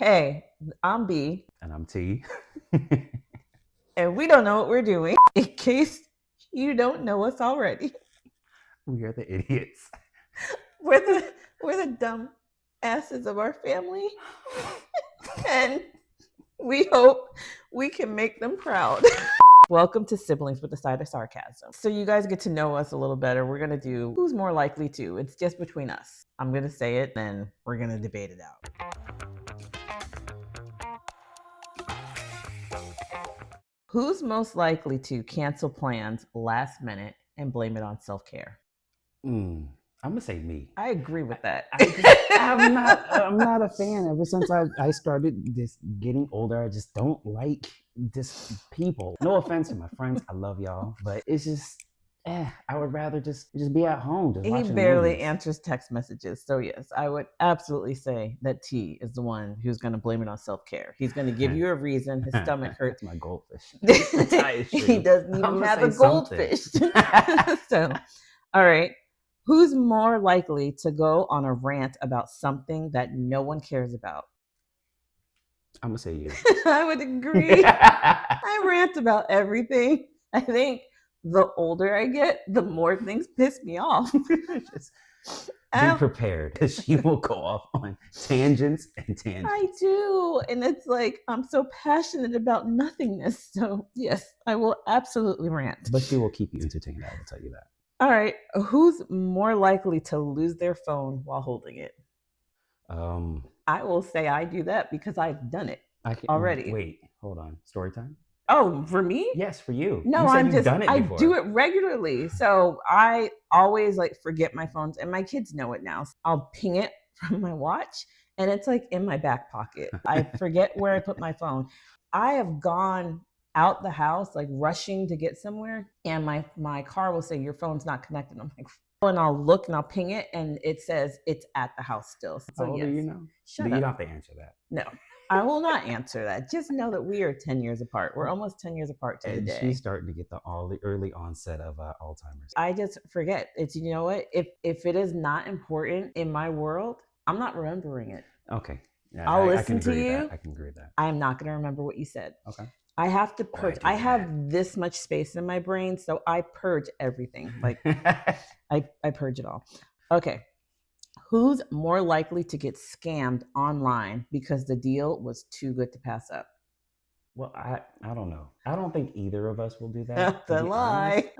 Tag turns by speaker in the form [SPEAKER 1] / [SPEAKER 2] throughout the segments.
[SPEAKER 1] Hey, I'm B,
[SPEAKER 2] And I'm T.
[SPEAKER 1] and we don't know what we're doing. In case you don't know us already,
[SPEAKER 2] We are the idiots.
[SPEAKER 1] we're the dumb asses of our family, and we hope we can make them proud. Welcome to Siblings with a Side of Sarcasm. So you guys get to know us a little better. We're gonna do who's more likely to. It's just between us. I'm gonna say it, then we're gonna debate it out. Who's most likely to cancel plans last minute and blame it on self-care?
[SPEAKER 2] I'm gonna say me.
[SPEAKER 1] I agree with that.
[SPEAKER 2] I'm not a fan. Ever since I started this getting older, I just don't like this people. No offense to my friends, I love y'all, but it's just I would rather just be at home. Just
[SPEAKER 1] He
[SPEAKER 2] watching
[SPEAKER 1] barely
[SPEAKER 2] movies.
[SPEAKER 1] answers text messages. So yes, I would absolutely say that T is the one who's going to blame it on self-care. He's going to give you a reason. His stomach hurts.
[SPEAKER 2] That's my goldfish.
[SPEAKER 1] He doesn't even have a goldfish. So, all right. Who's more likely to go on a rant about something that no one cares about?
[SPEAKER 2] I'm gonna say you.
[SPEAKER 1] I would agree. I rant about everything. I think the older I get, the more things piss me off.
[SPEAKER 2] Just be prepared, because she will go off on tangents and tangents.
[SPEAKER 1] I do. And it's like, I'm so passionate about nothingness. So, yes, I will absolutely rant.
[SPEAKER 2] But she will keep you entertained, I will tell you that.
[SPEAKER 1] All right. Who's more likely to lose their phone while holding it? I will say I do that because I've done it already.
[SPEAKER 2] Wait, hold on. Story time?
[SPEAKER 1] Oh, for me?
[SPEAKER 2] Yes, for you.
[SPEAKER 1] No,
[SPEAKER 2] you
[SPEAKER 1] I'm just
[SPEAKER 2] done it
[SPEAKER 1] I
[SPEAKER 2] before.
[SPEAKER 1] do it regularly. So I always like forget my phones, and my kids know it now. So I'll ping it from my watch, and it's like in my back pocket. I forget where I put my phone. I have gone out the house like rushing to get somewhere, and my car will say your phone's not connected. I'm like, and I'll look and I'll ping it, and it says it's at the house still. So
[SPEAKER 2] How old are you now?
[SPEAKER 1] Shut
[SPEAKER 2] You
[SPEAKER 1] up.
[SPEAKER 2] don't have to answer that.
[SPEAKER 1] No, I will not answer that. Just know that we are 10 years apart. We're almost 10 years apart to the day.
[SPEAKER 2] She's starting to get the early onset of Alzheimer's.
[SPEAKER 1] I just forget. It's, you know what? If it is not important in my world, I'm not remembering it.
[SPEAKER 2] Okay. Yeah,
[SPEAKER 1] I'll listen to you.
[SPEAKER 2] I can agree with that.
[SPEAKER 1] I am not going to remember what you said.
[SPEAKER 2] Okay.
[SPEAKER 1] I have to purge. I have this much space in my brain, so I purge everything. Like I purge it all. Okay. Who's more likely to get scammed online because the deal was too good to pass up?
[SPEAKER 2] Well, I don't know. I don't think either of us will do that.
[SPEAKER 1] The lie.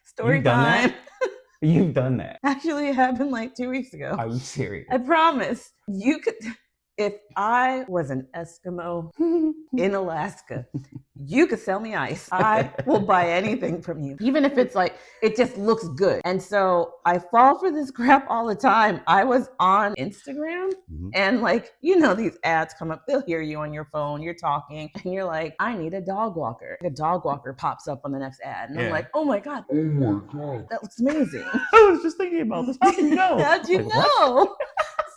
[SPEAKER 1] Story
[SPEAKER 2] You've done
[SPEAKER 1] time.
[SPEAKER 2] that? You've done that.
[SPEAKER 1] Actually, it happened like 2 weeks ago.
[SPEAKER 2] Are you serious?
[SPEAKER 1] I promise. You could. If I was an Eskimo in Alaska, you could sell me ice. I will buy anything from you, even if it's like, it just looks good. And so I fall for this crap all the time. I was on Instagram and like, you know, these ads come up, they'll hear you on your phone, you're talking and you're like, I need a dog walker. A dog walker pops up on the next ad. And I'm like, oh my God. Oh my God. That looks amazing.
[SPEAKER 2] I was just thinking about this. How'd you know?
[SPEAKER 1] How'd you know?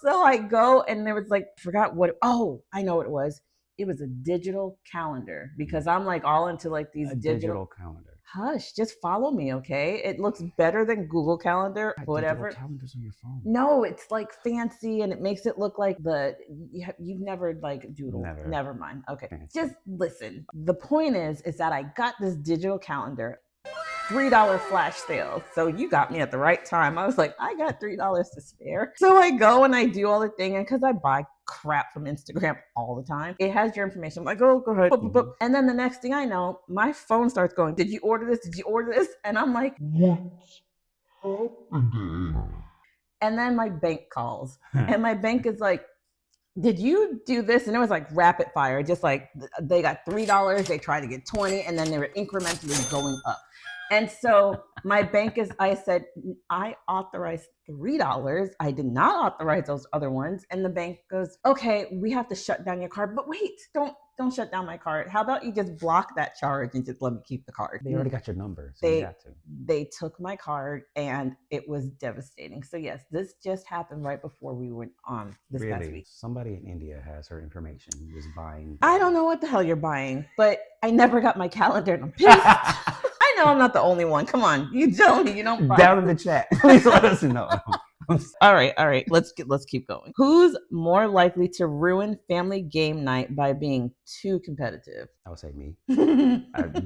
[SPEAKER 1] So I go and there was like, forgot what, I know what it was. It was a digital calendar because I'm like all into like these digital
[SPEAKER 2] calendar.
[SPEAKER 1] Hush, just follow me, okay? It looks better than Google Calendar, whatever.
[SPEAKER 2] Digital calendars on your phone.
[SPEAKER 1] No, it's like fancy and it makes it look like you've never like doodled. Never mind. Okay, just listen. The point is that I got this digital calendar. $3 flash sale. So you got me at the right time. I was like, I got $3 to spare. So I go and I do all the thing. And because I buy crap from Instagram all the time, it has your information. I'm like, oh, go ahead. And then the next thing I know, my phone starts going, did you order this? Did you order this? And I'm like, what's happening? And then my bank calls. And my bank is like, did you do this? And it was like rapid fire. Just like they got $3. They tried to get 20. And then they were incrementally going up. And so my bank I said, I authorized $3. I did not authorize those other ones. And the bank goes, okay, we have to shut down your card. But wait, don't shut down my card. How about you just block that charge and just let me keep the card?
[SPEAKER 2] They already got your number, so you have to.
[SPEAKER 1] They took my card and it was devastating. So yes, this just happened right before we went on this past week.
[SPEAKER 2] Somebody in India has her information, was buying.
[SPEAKER 1] I don't know what the hell you're buying, but I never got my calendar and I'm pissed. I know I'm not the only one. Come on, you don't buy.
[SPEAKER 2] Down in the chat, please let us know.
[SPEAKER 1] All right. Let's keep going. Who's more likely to ruin family game night by being too competitive?
[SPEAKER 2] I would say me.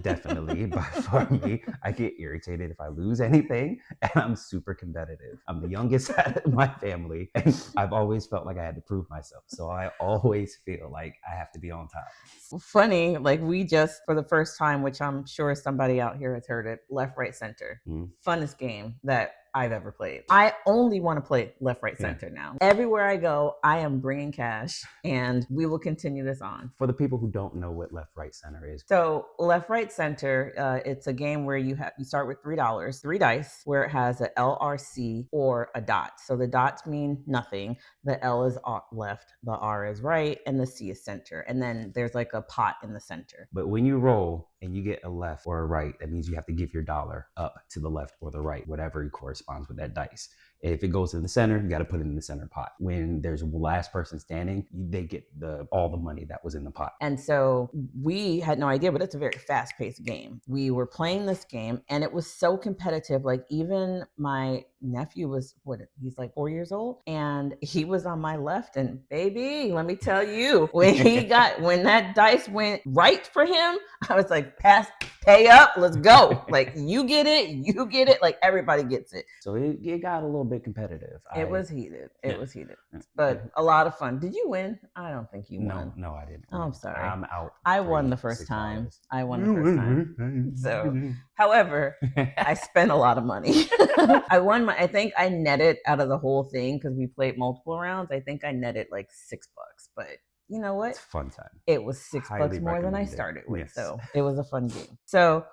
[SPEAKER 2] Definitely, by far me. I get irritated if I lose anything, and I'm super competitive. I'm the youngest out of my family, and I've always felt like I had to prove myself. So I always feel like I have to be on top.
[SPEAKER 1] Funny, like we just, for the first time, which I'm sure somebody out here has heard it, left, right, center. Funnest game that I've ever played. I only want to play left, right, center now. Everywhere I go, I am bringing cash, and we will continue this on.
[SPEAKER 2] For the people who don't know what left, right, center is.
[SPEAKER 1] So left, right, center, it's a game where you start with $3, 3 dice, where it has a LRC or a dot. So the dots mean nothing. The L is left, the R is right, and the C is center. And then there's like a pot in the center.
[SPEAKER 2] But when you roll and you get a left or a right, that means you have to give your dollar up to the left or the right, whatever corresponds with that dice. If it goes in the center, you got to put it in the center pot. When there's the last person standing, they get all the money that was in the pot.
[SPEAKER 1] And so we had no idea, but it's a very fast-paced game. We were playing this game, and it was so competitive. Like even my nephew was, he's like 4 years old, and he was on my left. And baby, let me tell you, when that dice went right for him, I was like, pay up, let's go. Like you get it, like everybody gets it.
[SPEAKER 2] So it got a little bit competitive.
[SPEAKER 1] It was heated, but a lot of fun. Did you win? I don't think you won.
[SPEAKER 2] No, I didn't.
[SPEAKER 1] Oh, I'm sorry.
[SPEAKER 2] I'm out.
[SPEAKER 1] I won the first time. So, however, I spent a lot of money. I think I netted out of the whole thing, because we played multiple rounds. I think I netted like $6, but you know what?
[SPEAKER 2] It's a fun time.
[SPEAKER 1] It was $6 more than I started with. Yes. So it was a fun game. So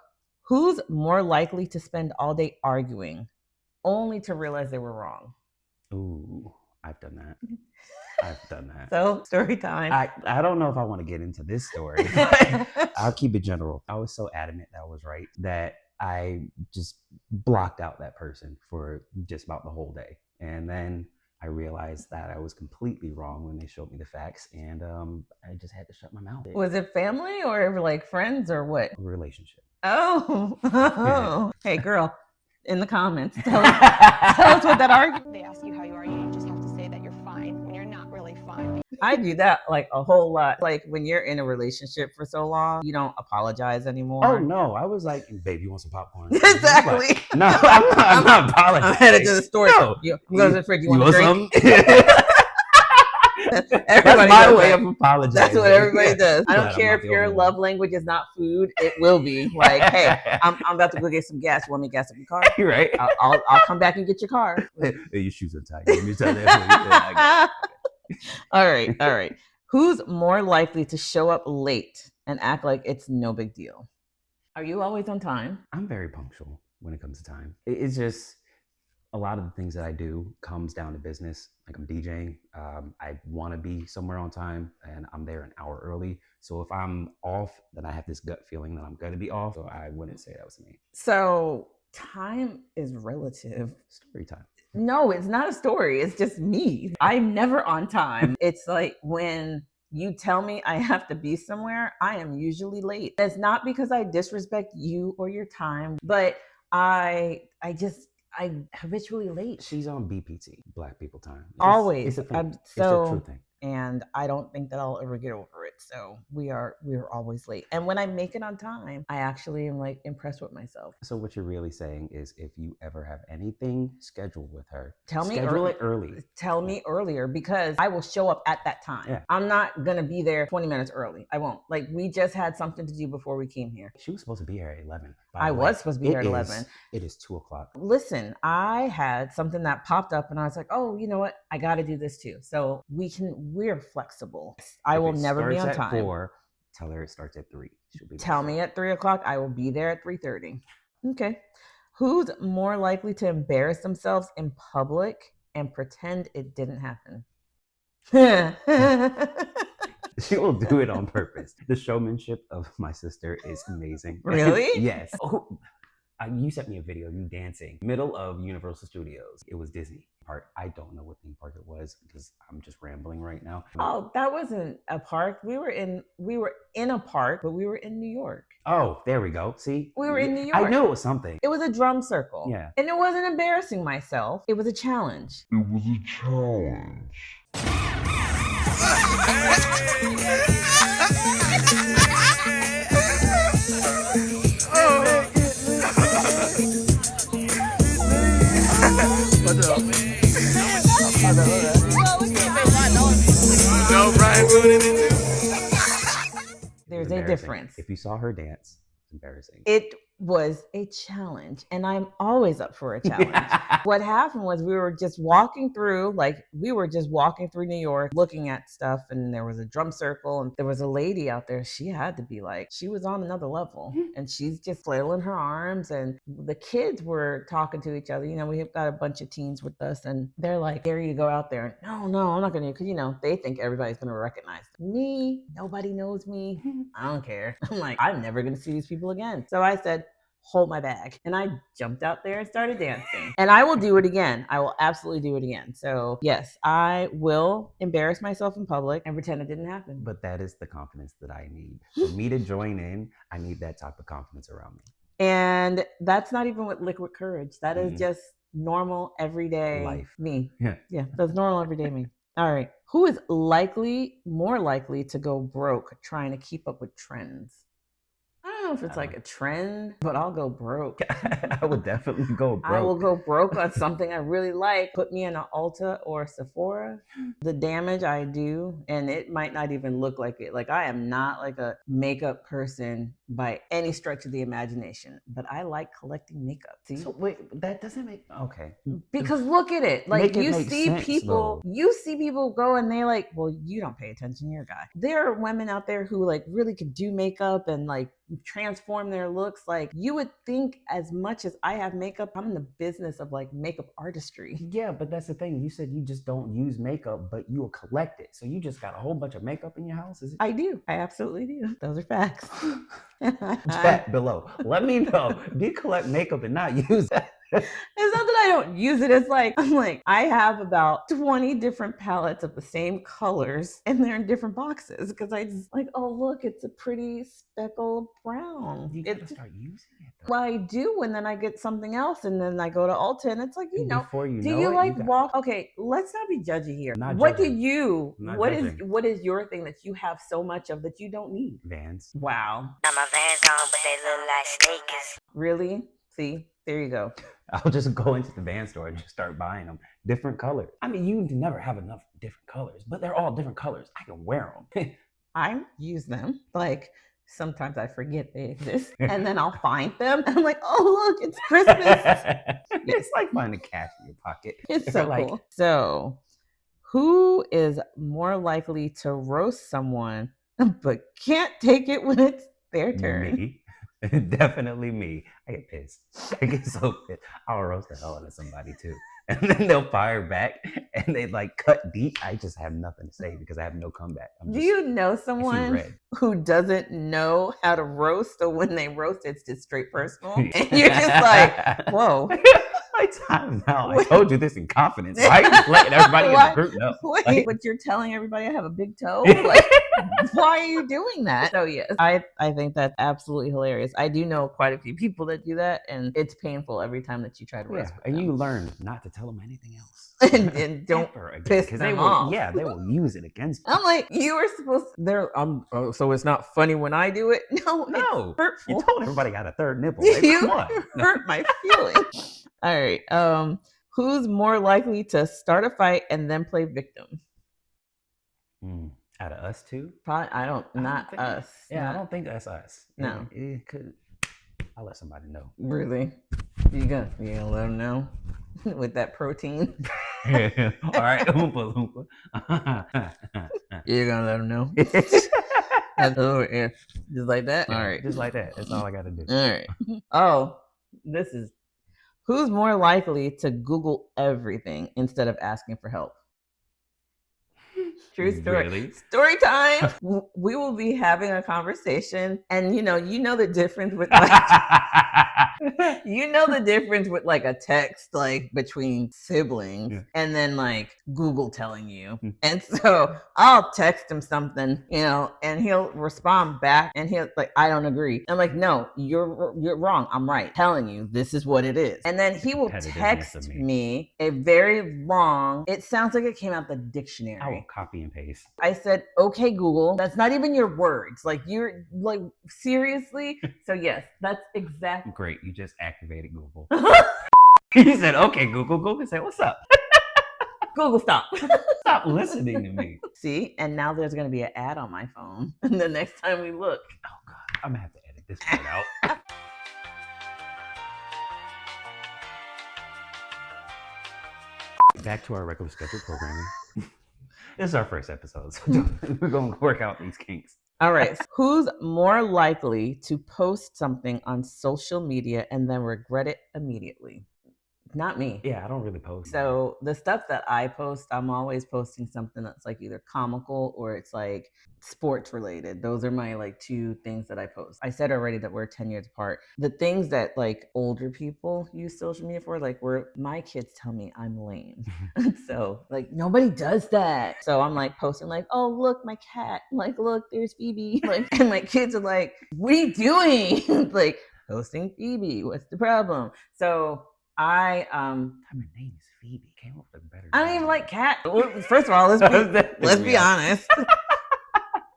[SPEAKER 1] who's more likely to spend all day arguing only to realize they were wrong?
[SPEAKER 2] Ooh, I've done that.
[SPEAKER 1] So story time.
[SPEAKER 2] I don't know if I want to get into this story. I'll keep it general. I was so adamant that I was right that I just blocked out that person for just about the whole day. And then I realized that I was completely wrong when they showed me the facts, and I just had to shut my mouth.
[SPEAKER 1] Was it family or like friends or what?
[SPEAKER 2] Relationship.
[SPEAKER 1] Oh. Hey, girl, in the comments, tell us what that argument.
[SPEAKER 3] They ask you how you are, you just have to say that you're fine when you're not really fine.
[SPEAKER 1] I do that like a whole lot. Like when you're in a relationship for so long, you don't apologize anymore.
[SPEAKER 2] Oh no, I was like, babe, you want some popcorn?
[SPEAKER 1] Exactly.
[SPEAKER 2] Like, no, I'm not apologizing.
[SPEAKER 1] I'm headed to the store. No. I'm going to the fridge. You want a drink?
[SPEAKER 2] That's my way of apologizing.
[SPEAKER 1] That's what everybody does. I don't care if your love language is not food. It will be like, hey, I'm about to go get some gas. You want me to gas up your car?
[SPEAKER 2] You're right.
[SPEAKER 1] I'll come back and get your car.
[SPEAKER 2] Hey, your shoes are tight. Let me tell that.
[SPEAKER 1] All right. Who's more likely to show up late and act like it's no big deal? Are you always on time?
[SPEAKER 2] I'm very punctual when it comes to time. It's just a lot of the things that I do comes down to business. Like I'm DJing. I want to be somewhere on time, and I'm there an hour early. So if I'm off, then I have this gut feeling that I'm going to be off. So I wouldn't say that was me.
[SPEAKER 1] So time is relative.
[SPEAKER 2] Story time.
[SPEAKER 1] No, it's not a story. It's just me. I'm never on time. It's like when you tell me I have to be somewhere, I am usually late. It's not because I disrespect you or your time, but I habitually late.
[SPEAKER 2] She's on BPT, Black People Time.
[SPEAKER 1] Always.
[SPEAKER 2] It's a thing. It's a true thing.
[SPEAKER 1] And I don't think that I'll ever get over it. So we're always late. And when I make it on time, I actually am like impressed with myself.
[SPEAKER 2] So what you're really saying is, if you ever have anything scheduled with her,
[SPEAKER 1] schedule it early. Tell me earlier, because I will show up at that time. Yeah. I'm not going to be there 20 minutes early. I won't. Like we just had something to do before we came here.
[SPEAKER 2] She was supposed to be here at 11.
[SPEAKER 1] I was supposed to be here at 11.
[SPEAKER 2] It is 2:00.
[SPEAKER 1] Listen, I had something that popped up and I was like, oh, you know what? I got to do this too. So we're flexible. I will never be on time.
[SPEAKER 2] 4, tell her it starts at 3.
[SPEAKER 1] Tell me at 3:00. I will be there at 3:30. Okay. Who's more likely to embarrass themselves in public and pretend it didn't happen?
[SPEAKER 2] She will do it on purpose. The showmanship of my sister is amazing.
[SPEAKER 1] Really?
[SPEAKER 2] Yes. You sent me a video of you dancing middle of Universal Studios. It was Disney park. I don't know what theme park it was because I'm just rambling right now.
[SPEAKER 1] Oh, that wasn't a park. We were in a park, but we were in New York.
[SPEAKER 2] Oh, there we go. See?
[SPEAKER 1] We were in New York.
[SPEAKER 2] I knew it was something.
[SPEAKER 1] It was a drum circle.
[SPEAKER 2] Yeah.
[SPEAKER 1] And it wasn't embarrassing myself. It was a challenge.
[SPEAKER 4] It was a challenge.
[SPEAKER 1] There's a difference.
[SPEAKER 2] If you saw her dance, it's embarrassing.
[SPEAKER 1] It was a challenge, and I'm always up for a challenge. What happened was we were just walking through New York looking at stuff, and there was a drum circle, and there was a lady out there. She had to be like, she was on another level, and she's just flailing her arms, and the kids were talking to each other. You know, we've got a bunch of teens with us, and they're like, dare you to go out there. No, I'm not going to, because, you know, they think everybody's going to recognize them. Me, nobody knows me. I don't care. I'm like, I'm never going to see these people again. So I said, hold my bag. And I jumped out there and started dancing. And I will do it again. I will absolutely do it again. So yes, I will embarrass myself in public and pretend it didn't happen.
[SPEAKER 2] But that is the confidence that I need. For me to join in, I need that type of confidence around me.
[SPEAKER 1] And that's not even with liquid courage. That is just normal, everyday
[SPEAKER 2] life.
[SPEAKER 1] Me.
[SPEAKER 2] Yeah.
[SPEAKER 1] That's normal, everyday me. All right. Who is more likely to go broke trying to keep up with trends? I don't know if it's like a trend, but I'll go broke.
[SPEAKER 2] I would definitely go broke.
[SPEAKER 1] I will go broke on something I really like. Put me in an Ulta or Sephora. The damage I do, and it might not even look like it. Like, I am not like a makeup person by any stretch of the imagination, but I like collecting makeup. See?
[SPEAKER 2] So wait, that doesn't make okay.
[SPEAKER 1] Because look at it. Like, you see people go and they like, well, you don't pay attention, you're a guy. There are women out there who like really could do makeup and like transform their looks. Like, you would think as much as I have makeup, I'm in the business of like makeup artistry.
[SPEAKER 2] Yeah, but that's the thing. You said you just don't use makeup, but you will collect it. So you just got a whole bunch of makeup in your house? Is it?
[SPEAKER 1] I do. I absolutely do. Those are facts.
[SPEAKER 2] Chat below. Let me know. Do you collect makeup and not use it?
[SPEAKER 1] It's not that I don't use it. It's like, I have about 20 different palettes of the same colors, and they're in different boxes because I just like, oh, look, it's a pretty speckled brown.
[SPEAKER 2] You gotta start using it though.
[SPEAKER 1] Well, I do, and then I get something else, and then I go to Ulta, and it's like,
[SPEAKER 2] Before you
[SPEAKER 1] do
[SPEAKER 2] know
[SPEAKER 1] you
[SPEAKER 2] it,
[SPEAKER 1] like
[SPEAKER 2] you got...
[SPEAKER 1] walk? Okay, let's not be judgy here.
[SPEAKER 2] Not
[SPEAKER 1] what
[SPEAKER 2] judging.
[SPEAKER 1] do you?
[SPEAKER 2] Not
[SPEAKER 1] What
[SPEAKER 2] judging.
[SPEAKER 1] is what is your thing that you have so much of that you don't need?
[SPEAKER 2] Vans.
[SPEAKER 1] Wow.
[SPEAKER 5] Now my Vans on, but they look like sneakers.
[SPEAKER 1] Really? See, there you go.
[SPEAKER 2] I'll just go into the Van store and just start buying them. Different colors. I mean, you never have enough different colors, but they're all different colors. I can wear them.
[SPEAKER 1] I use them. Like, sometimes I forget they exist, and then I'll find them. And I'm like, oh, look, it's Christmas.
[SPEAKER 2] It's like finding cash in your pocket.
[SPEAKER 1] It's so
[SPEAKER 2] like,
[SPEAKER 1] cool. So, who is more likely to roast someone but can't take it when it's their turn?
[SPEAKER 2] Me. Definitely me. I get pissed. I get so pissed. I'll roast the hell out of somebody too. And then they'll fire back and they like cut deep. I just have nothing to say because I have no comeback.
[SPEAKER 1] Do you know someone who doesn't know how to roast, so when they roast, it's just straight personal? And you're just like, whoa.
[SPEAKER 2] My time now. I told you this in confidence. Why are you letting everybody in the group know?
[SPEAKER 1] Wait, but you're telling everybody I have a big toe? Like, why are you doing that? So yes, I think that's absolutely hilarious. I do know quite a few people that do that, and it's painful every time that you try to roast.
[SPEAKER 2] And you learn not to tell them anything else.
[SPEAKER 1] and don't piss them off.
[SPEAKER 2] Yeah, they will use it against you.
[SPEAKER 1] I'm like, you were supposed to, so it's not funny when I do it? No, it's hurtful.
[SPEAKER 2] You told everybody got a third nipple.
[SPEAKER 1] You
[SPEAKER 2] come on.
[SPEAKER 1] hurt my feelings. All right. Who's more likely to start a fight and then play victim?
[SPEAKER 2] Out of us two?
[SPEAKER 1] Probably, not us.
[SPEAKER 2] Yeah, I don't think that's us.
[SPEAKER 1] No.
[SPEAKER 2] It could. I'll let somebody know.
[SPEAKER 1] Really? You gonna let them know with that protein?
[SPEAKER 2] All right, Oompa Loompa.
[SPEAKER 1] You're gonna let them know. Just like that. All right,
[SPEAKER 2] just like that. That's all I got to do.
[SPEAKER 1] All right. Oh, this is who's more likely to Google everything instead of asking for help. True story.
[SPEAKER 2] Really?
[SPEAKER 1] Story time. We will be having a conversation, and you know the difference with like the difference with like a text like between siblings and then like Google telling you. And so I'll text him something, and he'll respond back and he'll like, I don't agree. I'm like, no, you're wrong. I'm right. Telling you this is what it is. And then he will text me a very long, it sounds like it came out the dictionary.
[SPEAKER 2] I will copy and paste.
[SPEAKER 1] I said, okay, Google, that's not even your words. Like, you're like, seriously? So yes, that's exactly.
[SPEAKER 2] Great. You just activated Google. He said, okay, Google. Google said, what's up?
[SPEAKER 1] Google, stop.
[SPEAKER 2] Stop listening to me.
[SPEAKER 1] See, and now there's going to be an ad on my phone the next time we look.
[SPEAKER 2] Oh, God. I'm going to have to edit this part out. Back to our regular scheduled programming. This is our first episode, so we're going to work out these kinks.
[SPEAKER 1] All right. Who's more likely to post something on social media and then regret it immediately? Not me.
[SPEAKER 2] Yeah, I don't really post.
[SPEAKER 1] So the stuff that I post, I'm always posting something that's like either comical or it's like sports related. Those are my like two things that I post. I said already that we're 10 years apart. The things that like older people use social media for, like my kids tell me I'm lame. So like nobody does that. So I'm like posting like, oh, look, my cat. Like, look, there's Phoebe. Like, and my kids are like, what are you doing? Like, posting Phoebe. What's the problem? So her
[SPEAKER 2] name is Phoebe. Came up with better.
[SPEAKER 1] I don't even like cat. First of all, let's be honest.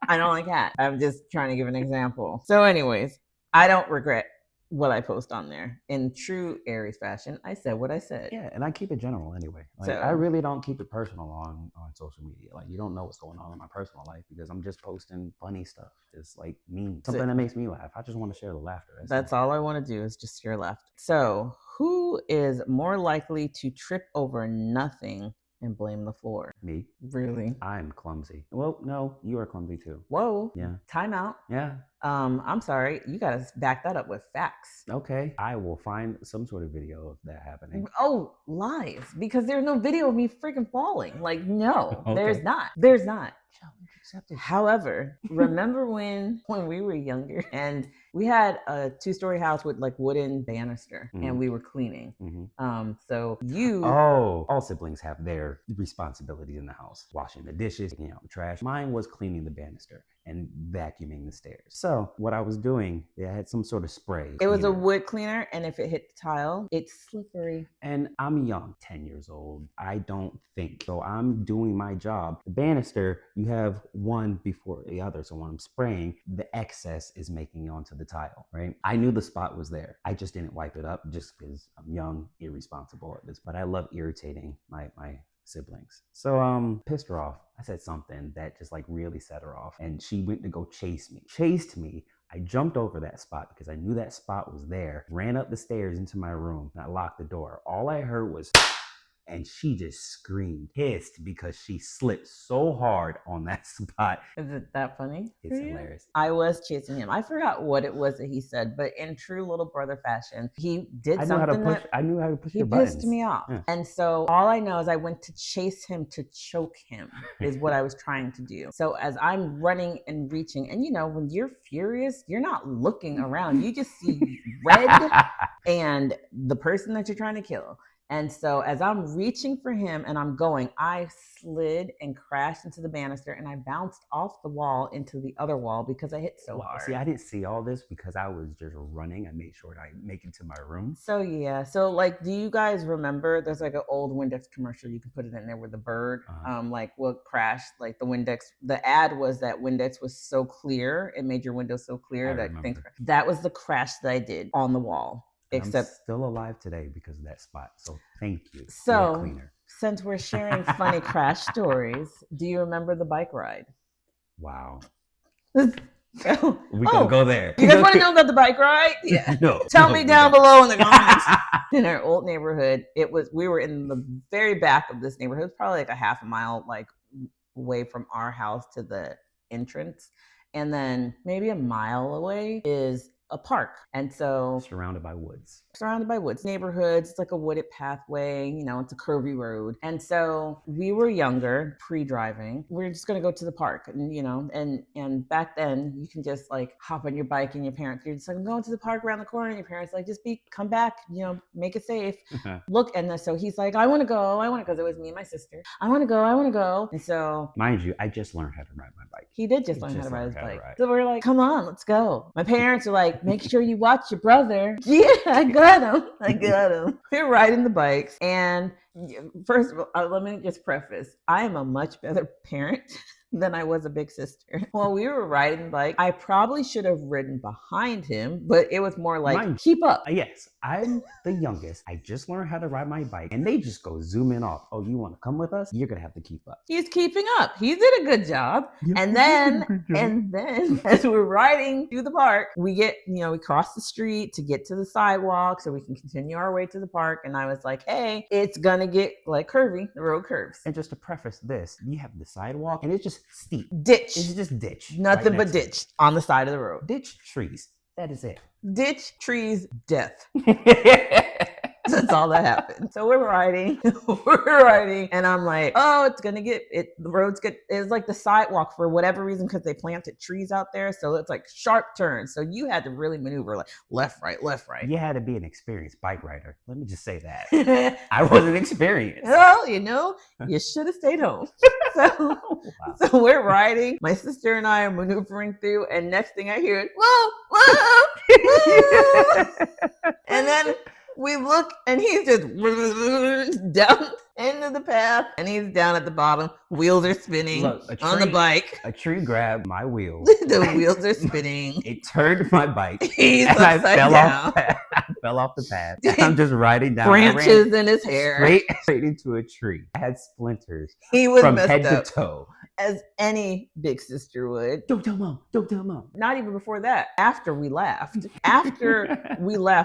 [SPEAKER 1] I don't like cat. I'm just trying to give an example. So anyways, I don't regret what I post on there. In true Aries fashion, I said what I said.
[SPEAKER 2] Yeah, and I keep it general anyway. Like, I really don't keep it personal on social media. Like, you don't know what's going on in my personal life because I'm just posting funny stuff. It's like me, something that makes me laugh. I just want to share the laughter.
[SPEAKER 1] That's all I want to do is just share laughter. So who is more likely to trip over nothing and blame the floor?
[SPEAKER 2] Me.
[SPEAKER 1] Really?
[SPEAKER 2] I'm clumsy. Well, no, you are clumsy too.
[SPEAKER 1] Whoa.
[SPEAKER 2] Yeah.
[SPEAKER 1] Time out.
[SPEAKER 2] Yeah.
[SPEAKER 1] I'm sorry. You got to back that up with facts.
[SPEAKER 2] Okay. I will find some sort of video of that happening.
[SPEAKER 1] Oh, lies. Because there's no video of me freaking falling. Like, no,
[SPEAKER 2] Okay.
[SPEAKER 1] There's not. There's not.
[SPEAKER 2] Challenge accepted.
[SPEAKER 1] However, remember when we were younger and we had a 2-story house with like wooden banister and we were cleaning. So
[SPEAKER 2] all siblings have their responsibilities in the house. Washing the dishes, taking out the trash. Mine was cleaning the banister and vacuuming the stairs. So what I was doing, I had some sort of spray.
[SPEAKER 1] It was a wood cleaner, and if it hit the tile, it's slippery.
[SPEAKER 2] And I'm young, 10 years old. I don't think. So I'm doing my job. The banister, you have one before the other. So when I'm spraying, the excess is making it onto the tile, right? I knew the spot was there. I just didn't wipe it up just because I'm young, irresponsible at this. But I love irritating my siblings. So pissed her off. I said something that just like really set her off, and she went to go chased me. I jumped over that spot because I knew that spot was there, ran up the stairs into my room, and I locked the door. All I heard was and she just screamed, pissed because she slipped so hard on that spot.
[SPEAKER 1] Is it that funny?
[SPEAKER 2] It's hilarious.
[SPEAKER 1] I was chasing him. I forgot what it was that he said, but in true little brother fashion, he did something that
[SPEAKER 2] I knew how to push
[SPEAKER 1] he
[SPEAKER 2] the buttons.
[SPEAKER 1] pissed me off.
[SPEAKER 2] Yeah.
[SPEAKER 1] And so all I know is I went to chase him to choke him is what I was trying to do. So as I'm running and reaching, and when you're furious, you're not looking around. You just see red and the person that you're trying to kill. And so as I'm reaching for him and I'm going, I slid and crashed into the banister and I bounced off the wall into the other wall because I hit so hard.
[SPEAKER 2] See, I didn't see all this because I was just running. I made sure I make it to my room.
[SPEAKER 1] So yeah. So like, do you guys remember there's like an old Windex commercial, you can put it in there with the bird, like will crash, like the Windex, the ad was that Windex was so clear. It made your windows so clear that was the crash that I did on the wall. Except
[SPEAKER 2] I'm still alive today because of that spot. So thank you.
[SPEAKER 1] So since we're sharing funny crash stories, do you remember the bike ride?
[SPEAKER 2] Wow. We gonna go there.
[SPEAKER 1] You guys want to know about the bike ride? Yeah. Tell me down below in the comments. In our old neighborhood, we were in the very back of this neighborhood. It was probably like a half a mile like away from our house to the entrance. And then maybe a mile away is a park. And so
[SPEAKER 2] surrounded by woods,
[SPEAKER 1] neighborhoods. It's like a wooded pathway, it's a curvy road. And so we were younger, pre-driving. We're just going to go to the park, and back then you can just like hop on your bike and your parents, you're just like, I'm going to the park around the corner. And your parents like, come back, make it safe. Look. And then, so he's like, I want to go. Because it was me and my sister. I want to go. And so,
[SPEAKER 2] mind you, I just learned how to ride my bike.
[SPEAKER 1] He did just learn how to ride his bike. So we're like, come on, let's go. My parents are like, make sure you watch your brother. Yeah, I got him. We're riding the bikes. And first of all, let me just preface, I am a much better parent than I was a big sister. While we were riding the bike, I probably should have ridden behind him, but it was more like, keep up.
[SPEAKER 2] Yes, I'm the youngest. I just learned how to ride my bike, and they just go zooming off. Oh, you want to come with us? You're going to have to keep up.
[SPEAKER 1] He's keeping up. He did a good job. And then as we're riding through the park, we get, we cross the street to get to the sidewalk so we can continue our way to the park. And I was like, hey, it's going to get like curvy. The road curves.
[SPEAKER 2] And just to preface this, you have the sidewalk and it's just steep.
[SPEAKER 1] Ditch.
[SPEAKER 2] It's just ditch.
[SPEAKER 1] Nothing but ditch on the side of the road.
[SPEAKER 2] Ditch, trees. That is it.
[SPEAKER 1] Ditch, trees, death. That's all that happened. So we're riding, and I'm like, oh, it's gonna the road's good. It's like the sidewalk for whatever reason, because they planted trees out there. So it's like sharp turns. So you had to really maneuver like left, right.
[SPEAKER 2] You had to be an experienced bike rider. Let me just say that. I wasn't experienced.
[SPEAKER 1] Well, you should have stayed home. So we're riding. My sister and I are maneuvering through, and next thing I hear is, whoa. And then we look, and he's just down into the path, and he's down at the bottom. Wheels are spinning on the bike.
[SPEAKER 2] A tree grabbed my wheel.
[SPEAKER 1] The wheels are spinning.
[SPEAKER 2] It turned my bike.
[SPEAKER 1] He's upside down.
[SPEAKER 2] I fell off the path. I'm just riding down.
[SPEAKER 1] Branches in his hair.
[SPEAKER 2] Straight into a tree. I had splinters.
[SPEAKER 1] He was
[SPEAKER 2] from
[SPEAKER 1] messed
[SPEAKER 2] head
[SPEAKER 1] up.
[SPEAKER 2] to toe.
[SPEAKER 1] As any big sister would.
[SPEAKER 2] Don't tell mom.
[SPEAKER 1] Not even before that. After we laughed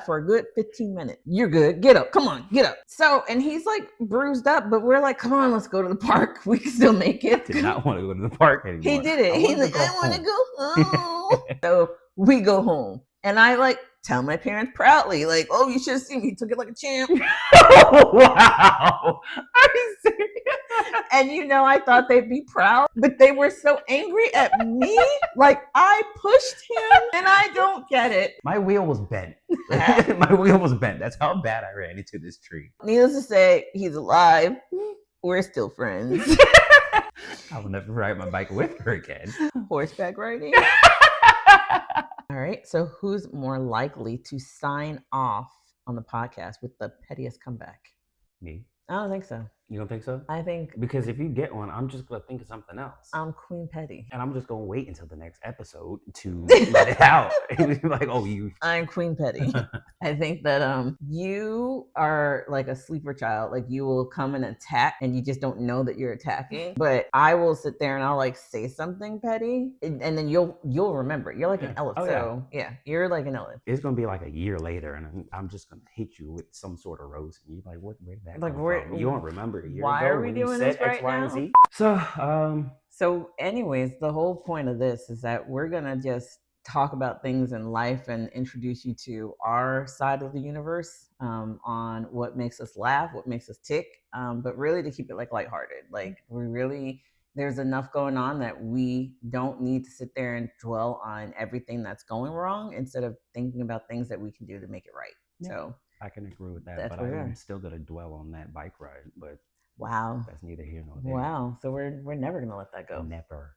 [SPEAKER 1] for a good 15 minutes. You're good. Get up. Come on. Get up. So, and he's like bruised up, but we're like, come on, let's go to the park. We can still make it.
[SPEAKER 2] I did not want to go to the park anymore.
[SPEAKER 1] He did it. He's like, I want to go home. So we go home. And I like tell my parents proudly, like, oh, you should have seen me. He took it like a champ.
[SPEAKER 2] Wow. Are you serious?
[SPEAKER 1] And I thought they'd be proud, but they were so angry at me. Like I pushed him, and I don't get it.
[SPEAKER 2] My wheel was bent. That's how bad I ran into this tree.
[SPEAKER 1] Needless to say, he's alive. We're still friends.
[SPEAKER 2] I will never ride my bike with her again.
[SPEAKER 1] Horseback riding. All right. So who's more likely to sign off on the podcast with the pettiest comeback?
[SPEAKER 2] Me.
[SPEAKER 1] I don't think so.
[SPEAKER 2] You don't think so?
[SPEAKER 1] I think
[SPEAKER 2] because if you get one, I'm just gonna think of something else.
[SPEAKER 1] I'm Queen Petty,
[SPEAKER 2] and I'm just gonna wait until the next episode to let it out. Like, oh, I'm
[SPEAKER 1] Queen Petty. I think that you are like a sleeper child. Like you will come and attack, and you just don't know that you're attacking. But I will sit there and I'll like say something petty, and then you'll remember it. You're like an elephant. So yeah, you're like an elephant.
[SPEAKER 2] It's gonna be like a year later, and I'm just gonna hit you with some sort of roast, and you're like, "Where did that come from?" You won't remember a year
[SPEAKER 1] why
[SPEAKER 2] ago
[SPEAKER 1] are we
[SPEAKER 2] when
[SPEAKER 1] doing
[SPEAKER 2] you said
[SPEAKER 1] this right
[SPEAKER 2] X, Y,
[SPEAKER 1] now?
[SPEAKER 2] and Z.
[SPEAKER 1] So anyways, the whole point of this is that we're gonna just talk about things in life and introduce you to our side of the universe, on what makes us laugh, what makes us tick, but really to keep it like lighthearted. Like there's enough going on that we don't need to sit there and dwell on everything that's going wrong instead of thinking about things that we can do to make it right. Yeah. So
[SPEAKER 2] I can agree with that, but I'm still gonna dwell on that bike ride. But
[SPEAKER 1] wow,
[SPEAKER 2] that's neither here nor there.
[SPEAKER 1] Wow, so we're never gonna let that go.
[SPEAKER 2] Never.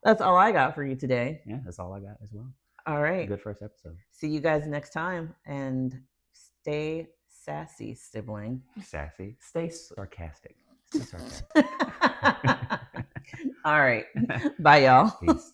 [SPEAKER 1] That's all I got for you today.
[SPEAKER 2] Yeah, that's all I got as well.
[SPEAKER 1] All right.
[SPEAKER 2] Good first episode. See
[SPEAKER 1] you guys next time, and stay sassy, sibling.
[SPEAKER 2] Sassy. Stay sarcastic.
[SPEAKER 1] All right. Bye, y'all.
[SPEAKER 2] Peace.